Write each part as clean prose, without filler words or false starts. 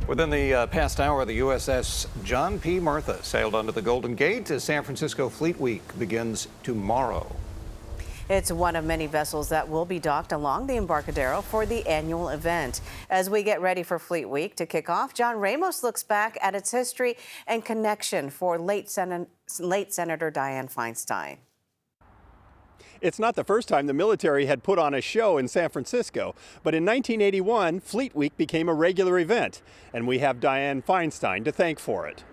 Within the past hour, the USS John P. Martha sailed under the Golden Gate as San Francisco Fleet Week begins tomorrow. It's one of many vessels that will be docked along the Embarcadero for the annual event. As we get ready for Fleet Week to kick off, John Ramos looks back at its history and connection for late Senator Dianne Feinstein. It's not the first time the military had put on a show in San Francisco, but in 1981, Fleet Week became a regular event, and we have Dianne Feinstein to thank for it.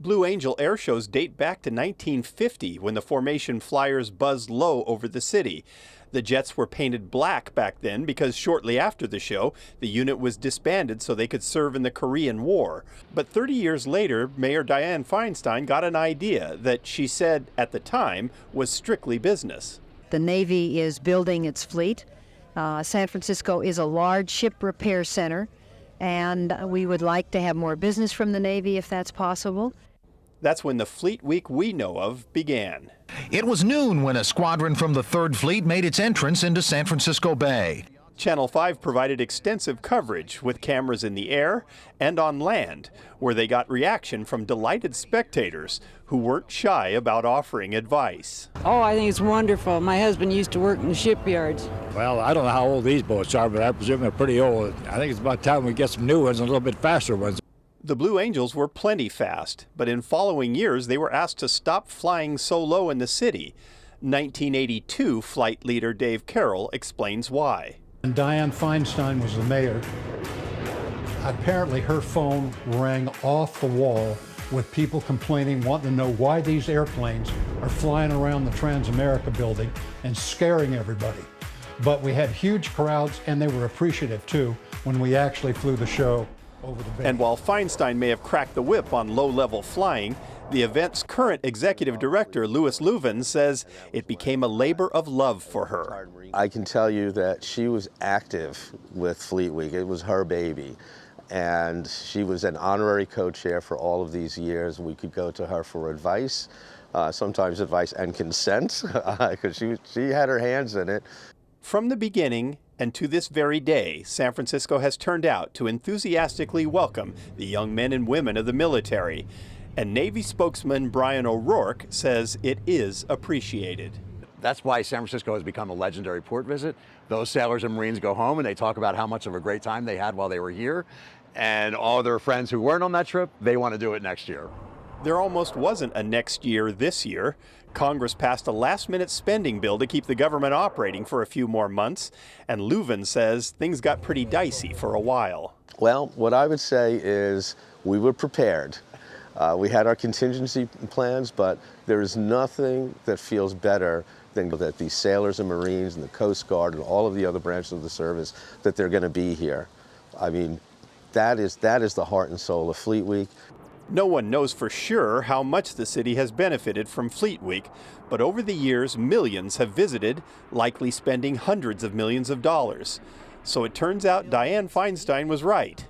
Blue Angel air shows date back to 1950 when the formation flyers buzzed low over the city. The jets were painted black back then because shortly after the show, the unit was disbanded so they could serve in the Korean War. But 30 years later, Mayor Dianne Feinstein got an idea that she said at the time was strictly business. The Navy is building its fleet. San Francisco is a large ship repair center, and we would like to have more business from the Navy if that's possible. That's when the Fleet Week we know of began. It was noon when a squadron from the 3rd Fleet made its entrance into San Francisco Bay. Channel 5 provided extensive coverage with cameras in the air and on land, where they got reaction from delighted spectators who weren't shy about offering advice. Oh, I think it's wonderful. My husband used to work in the shipyards. Well, I don't know how old these boats are, but I presume they're pretty old. I think it's about time we get some new ones and a little bit faster ones. The Blue Angels were plenty fast, but in following years they were asked to stop flying so low in the city. 1982 flight leader Dave Carroll explains why. And Dianne Feinstein was the mayor. Apparently her phone rang off the wall with people complaining, wanting to know why these airplanes are flying around the Transamerica building and scaring everybody. But we had huge crowds, and they were appreciative too when we actually flew the show over the bay. And while Feinstein may have cracked the whip on low-level flying, the event's current executive director, Louis Leuven, says it became a labor of love for her. I can tell you that she was active with Fleet Week. It was her baby. And she was an honorary co-chair for all of these years. We could go to her for advice, sometimes advice and consent, because she had her hands in it. From the beginning and to this very day, San Francisco has turned out to enthusiastically welcome the young men and women of the military. And Navy spokesman Brian O'Rourke says it is appreciated. That's why San Francisco has become a legendary port visit. Those sailors and Marines go home and they talk about how much of a great time they had while they were here. And all their friends who weren't on that trip, they want to do it next year. There almost wasn't a next year this year. Congress passed a last-minute spending bill to keep the government operating for a few more months, and Leuven says things got pretty dicey for a while. Well, what I would say is we were prepared. We had our contingency plans, but there is nothing that feels better than that these sailors and Marines and the Coast Guard and all of the other branches of the service, that they're going to be here. I mean, that is the heart and soul of Fleet Week. No one knows for sure how much the city has benefited from Fleet Week, but over the years, millions have visited, likely spending hundreds of millions of dollars. So it turns out Dianne Feinstein was right.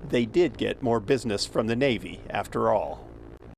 They did get more business from the Navy after all.